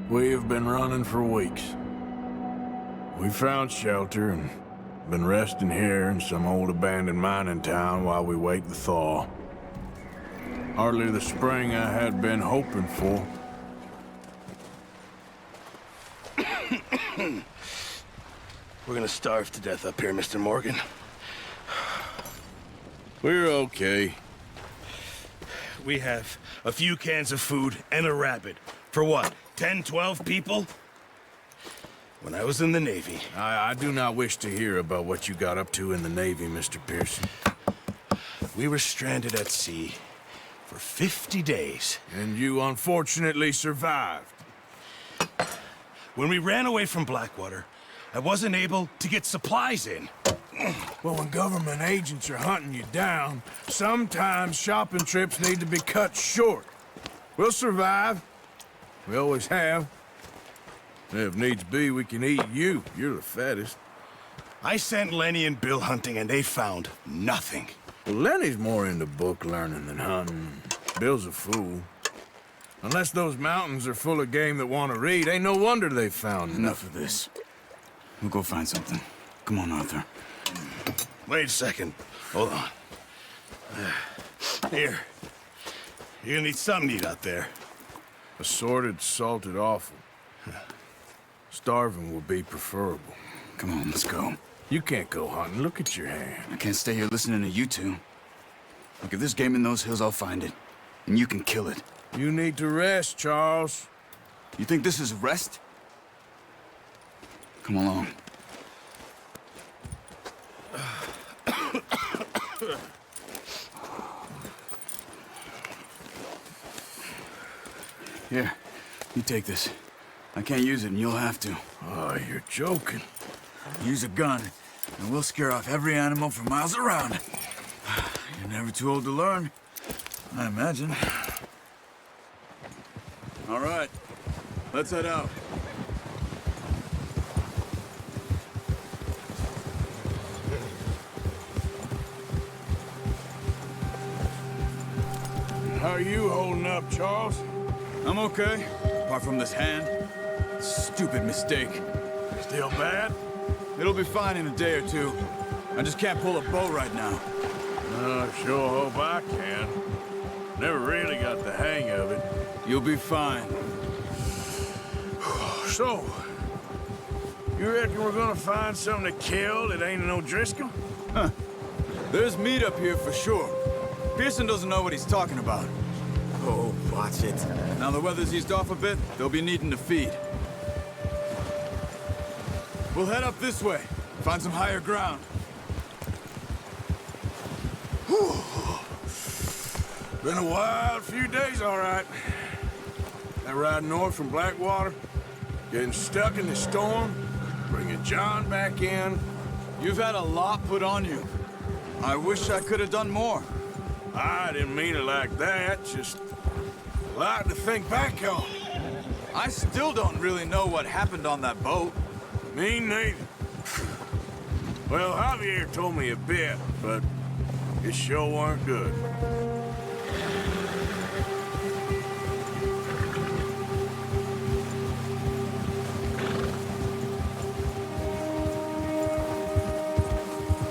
We have been running for weeks. We found shelter and been resting here in some old abandoned mining town while we wait the thaw. Hardly the spring I had been hoping for. We're gonna starve to death up here, Mr. Morgan. We're okay. We have a few cans of food and a rabbit. For what, 10, 12 people? When I was in the Navy... I do not wish to hear about what you got up to in the Navy, Mr. Pearson. We were stranded at sea for 50 days. And you unfortunately survived. When we ran away from Blackwater, I wasn't able to get supplies in. Well, when government agents are hunting you down, sometimes shopping trips need to be cut short. We'll survive. We always have. If needs be, we can eat you. You're the fattest. I sent Lenny and Bill hunting, and they found nothing. Well, Lenny's more into book learning than hunting. Bill's a fool. Unless those mountains are full of game that want to read, ain't no wonder they found Enough of this. We'll go find something. Come on, Arthur. Wait a second. Hold on. Here. You're gonna need something to eat out there. Assorted, salted offal. Starving would be preferable. Come on, let's go. You can't go hunting. Look at your hand. I can't stay here listening to you two. Look, if there's game in those hills, I'll find it. And you can kill it. You need to rest, Charles. You think this is rest? Come along. Here, you take this. I can't use it, and you'll have to. Oh, you're joking. Use a gun, and we'll scare off every animal for miles around. You're never too old to learn, I imagine. All right, let's head out. How are you holding up, Charles? I'm okay, apart from this hand. Stupid mistake. Still bad? It'll be fine in a day or two. I just can't pull a bow right now. I sure hope I can. Never really got the hang of it. You'll be fine. So, you reckon we're gonna find something to kill that ain't no Driscoll? Huh. There's meat up here for sure. Pearson doesn't know what he's talking about. Oh, watch it. Now the weather's eased off a bit, they'll be needing to feed. We'll head up this way, find some higher ground. Whew. Been a wild few days, all right. That ride north from Blackwater, getting stuck in the storm, bringing John back in. You've had a lot put on you. I wish I could have done more. I didn't mean it like that, just a lot to think back on. I still don't really know what happened on that boat. Me neither. Well, Javier told me a bit, but it sure weren't good.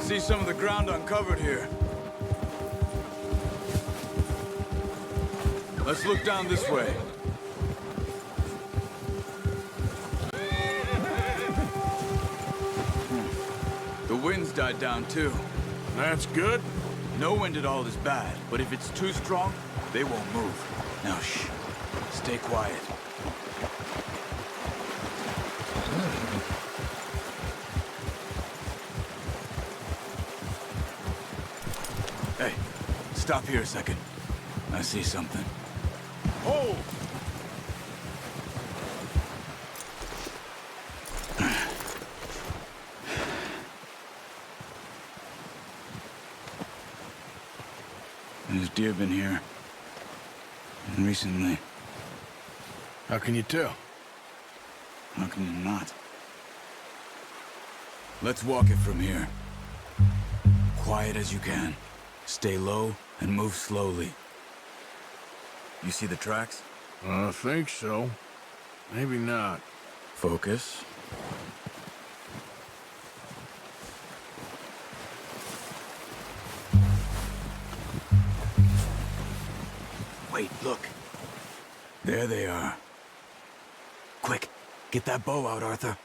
See some of the ground uncovered here. Let's look down this way. The wind's died down too. That's good. No wind at all is bad, but if it's too strong, they won't move. Now shh, stay quiet. Hey, stop here a second. I see something. Oh! There's deer been here. And recently. How can you tell? How can you not? Let's walk it from here. Quiet as you can. Stay low and move slowly. You see the tracks? I think so. Maybe not. Focus. Wait, look. There they are. Quick, get that bow out, Arthur.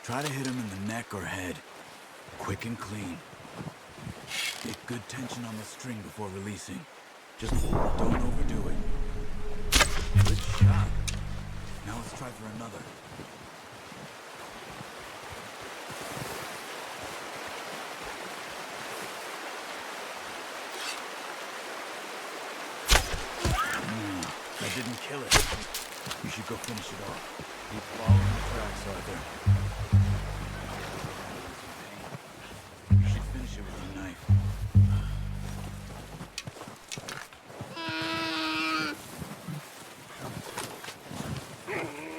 Try to hit him in the neck or head. Quick and clean. Get good tension on the string before releasing. Just don't overdo it. Good shot. Now let's try for another. That didn't kill it. You should go finish it off. Keep following the tracks, Arthur. You should finish it with your knife.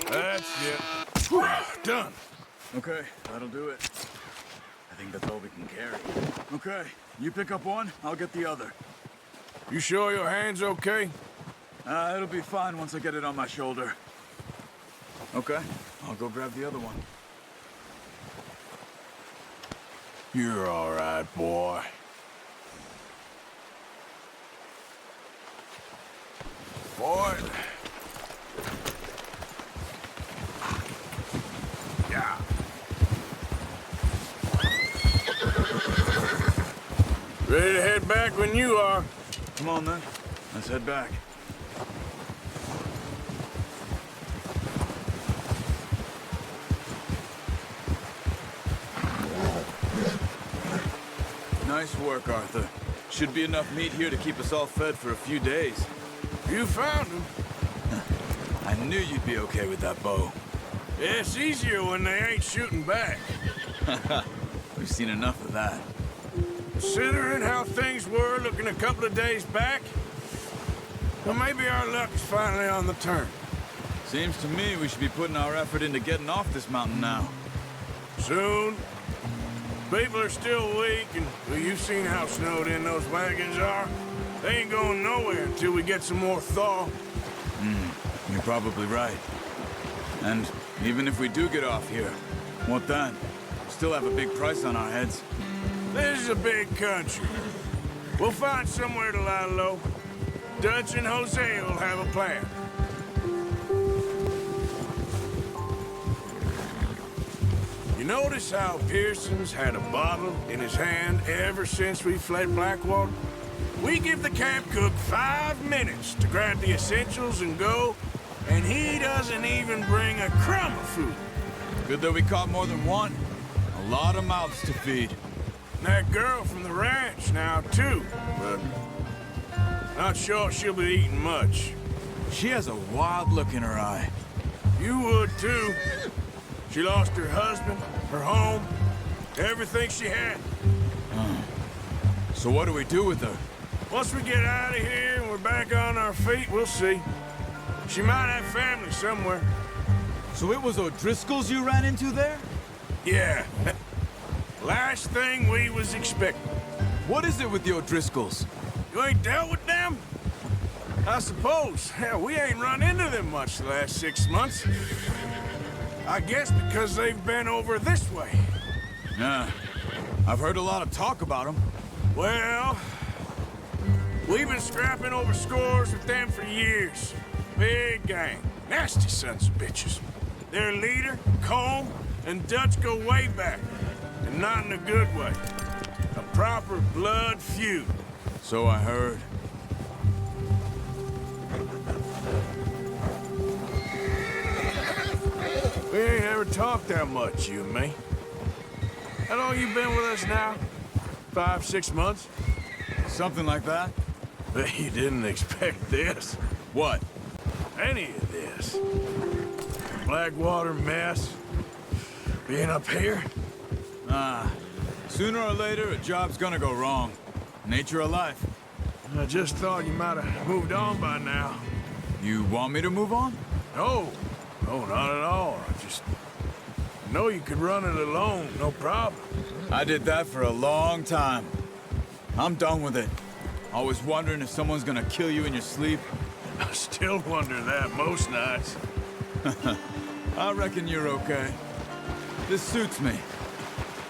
That's it. Whew, done. Okay, that'll do it. I think that's all we can carry. Okay, you pick up one, I'll get the other. You sure your hand's okay? It'll be fine once I get it on my shoulder. Okay, I'll go grab the other one. You're all right, boy. Boy. Yeah. Ready to head back when you are. Come on then, let's head back. Nice work, Arthur. Should be enough meat here to keep us all fed for a few days. You found him. I knew you'd be okay with that bow. It's easier when they ain't shooting back. We've seen enough of that. Considering how things were looking a couple of days back, well, maybe our luck is finally on the turn. Seems to me we should be putting our effort into getting off this mountain now. Soon. People are still weak, and well, you've seen how snowed in those wagons are. They ain't going nowhere until we get some more thaw. You're probably right. And even if we do get off here, what then? Still have a big price on our heads. This is a big country. We'll find somewhere to lie low. Dutch and Jose will have a plan. You notice how Pearson's had a bottle in his hand ever since we fled Blackwater? We give the camp cook 5 minutes to grab the essentials and go, and he doesn't even bring a crumb of food. Good that we caught more than one. A lot of mouths to feed. And that girl from the ranch now, too, but not sure she'll be eating much. She has a wild look in her eye. You would, too. She lost her husband, her home, everything she had. So what do we do with her? Once we get out of here and we're back on our feet, we'll see. She might have family somewhere. So it was O'Driscoll's you ran into there? Yeah. Last thing we was expecting. What is it with the O'Driscolls? You ain't dealt with them? I suppose. Hell, we ain't run into them much the last 6 months. I guess because they've been over this way. Yeah. I've heard a lot of talk about them. Well, we've been scrapping over scores with them for years. Big gang. Nasty sons of bitches. Their leader, Combe, and Dutch go way back. And not in a good way. A proper blood feud. So I heard. We ain't ever talked that much, you and me. How long you been with us now? 5, 6 months? Something like that? Bet you didn't expect this. What? Any of this. Blackwater mess. Being up here. Sooner or later, a job's gonna go wrong. Nature of life. I just thought you might have moved on by now. You want me to move on? No. No, not at all. I just know you could run it alone, no problem. I did that for a long time. I'm done with it. Always wondering if someone's gonna kill you in your sleep. I still wonder that most nights. I reckon you're okay. This suits me.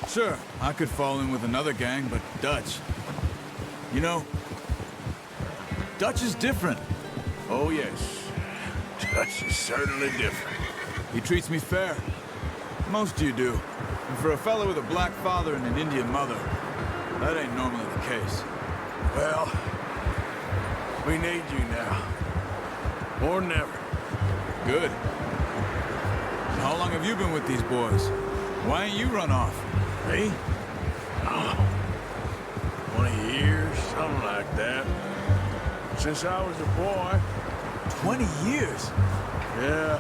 Sure, I could fall in with another gang, but Dutch... You know, Dutch is different. Oh, yes. Dutch is certainly different. He treats me fair. Most of you do. And for a fellow with a black father and an Indian mother, that ain't normally the case. Well, we need you now. Or never. Good. How long have you been with these boys? Why ain't you run off? Me? Oh, 20 years, something like that. Since I was a boy. 20 years? Yeah.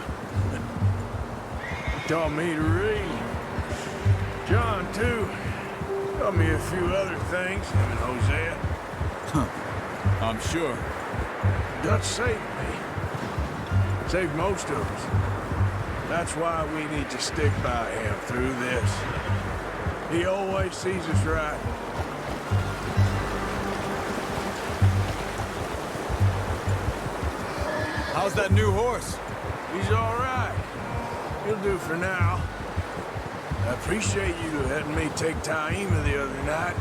He taught me to read. John, too. Taught me a few other things, him and Hosea. Huh. I'm sure. Dutch saved me. Saved most of us. That's why we need to stick by him through this. He always sees us right. How's that new horse? He's all right. He'll do for now. I appreciate you letting me take Taima the other night.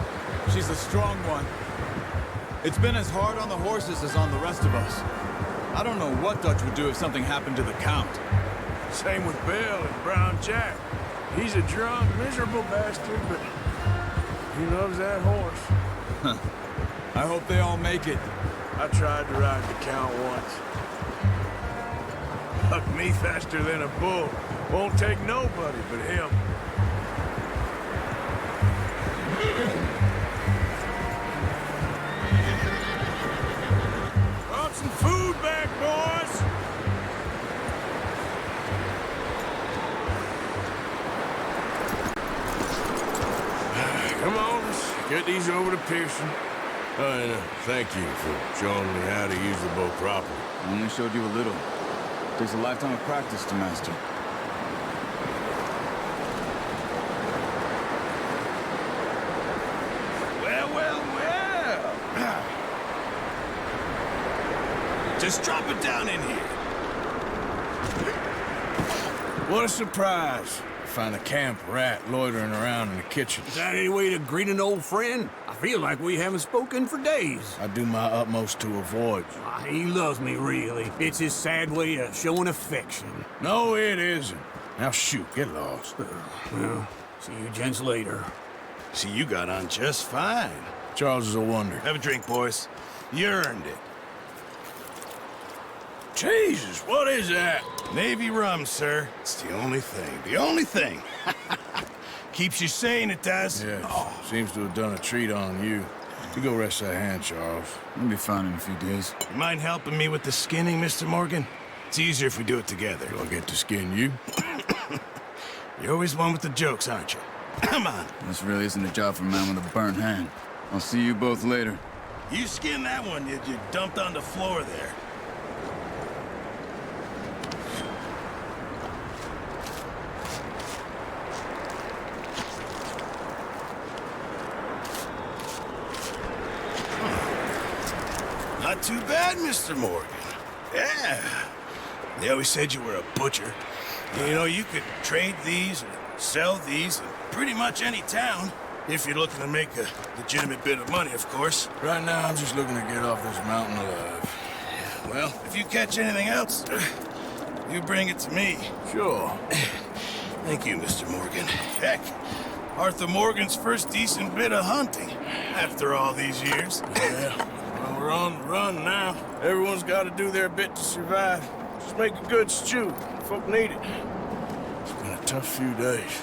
She's a strong one. It's been as hard on the horses as on the rest of us. I don't know what Dutch would do if something happened to the Count. Same with Bill and Brown Jack. He's a drunk, miserable bastard, but he loves that horse. I hope they all make it. I tried to ride the Count once. Bucked me faster than a bull. Won't take nobody but him. Brought some food back, boys! Come on, let's get these over to Pearson. And thank you for showing me how to use the bow properly. I only showed you a little. Takes a lifetime of practice to master. Well, well, well. Just drop it down in here. What a surprise. Find a camp rat loitering around in the kitchen. Is that any way to greet an old friend? I feel like we haven't spoken for days. I do my utmost to avoid you. He loves me, really. It's his sad way of showing affection. No, it isn't. Now shoot, get lost. Well, see you gents later. See, you got on just fine. Charles is a wonder. Have a drink, boys. You earned it. Jesus, what is that? Navy rum, sir. It's the only thing. The only thing. Keeps you sane, it does. Yes, seems to have done a treat on you. You go rest that hand, Charles. We'll be fine in a few days. You mind helping me with the skinning, Mr. Morgan? It's easier if we do it together. Do I get to skin you? You're always one with the jokes, aren't you? Come on. This really isn't a job for a man with a burnt hand. I'll see you both later. You skinned that one you dumped on the floor there. Not too bad, Mr. Morgan. Yeah. They always said you were a butcher. You know, you could trade these or sell these in pretty much any town. If you're looking to make a legitimate bit of money, of course. Right now, I'm just looking to get off this mountain alive. Well, if you catch anything else, you bring it to me. Sure. Thank you, Mr. Morgan. Heck, Arthur Morgan's first decent bit of hunting after all these years. Yeah. Well, we're on the run now. Everyone's got to do their bit to survive. Just make a good stew. Folk need it. It's been a tough few days.